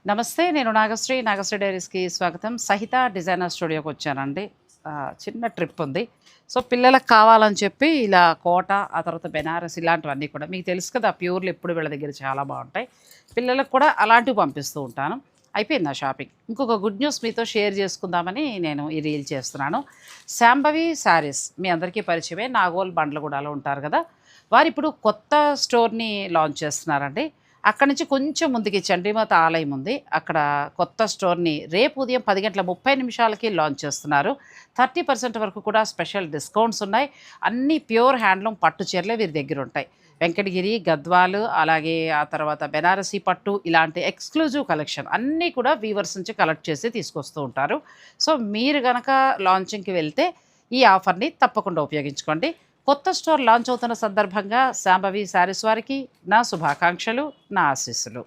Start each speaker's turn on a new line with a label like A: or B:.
A: నమస్తే. నేను నాగశ్రీ. నాగశ్రీ డైరీస్‌కి స్వాగతం. సహిత డిజైనర్ స్టూడియోకి వచ్చానండి. చిన్న ట్రిప్ ఉంది. సో, పిల్లలకి కావాలని చెప్పి ఇలా కోట, ఆ తర్వాత బెనారస్ ఇలాంటివన్నీ కూడా మీకు తెలుసు కదా! ప్యూర్‌లు ఎప్పుడు వీళ్ళ దగ్గర చాలా బావుంటాయి. పిల్లలకు కూడా అలాంటివి పంపిస్తూ ఉంటాను. అయిపోయింది నా షాపింగ్. ఇంకొక గుడ్ న్యూస్ మీతో షేర్ చేసుకుందామని నేను ఈ రీల్ చేస్తున్నాను. శాంభవి శారీస్ మీ అందరికీ పరిచయమే. నాగోల్ బండ్లగూడలో ఉంటారు కదా! వారిప్పుడు కొత్త స్టోర్‌ని లాంచ్ చేస్తున్నారండి. అక్కడి నుంచి కొంచెం ముందుకి చండీమాత ఆలయం ఉంది. అక్కడ కొత్త స్టోర్‌ని రేపు ఉదయం 10:30 లాంచ్ చేస్తున్నారు. 30% వరకు కూడా స్పెషల్ డిస్కౌంట్స్ ఉన్నాయి. అన్నీ ప్యూర్ హ్యాండ్లూమ్ పట్టు చీరలే వీరి దగ్గరుంటాయి. వెంకటగిరి, గద్వాలు, అలాగే ఆ తర్వాత బెనారసీ పట్టు ఇలాంటి ఎక్స్‌క్లూజివ్ కలెక్షన్ అన్నీ కూడా వీవర్స్ నుంచి కలెక్ట్ చేసి తీసుకొస్తూ ఉంటారు. సో, మీరు గనక లాంచింగ్‌కి వెళ్తే ఈ ఆఫర్‌ని తప్పకుండా ఉపయోగించుకోండి. కొత్త స్టోర్ లాంచ్ అవుతున్న సందర్భంగా శాంభవి శారీస్ వారికి నా శుభాకాంక్షలు, నా ఆశీస్సులు.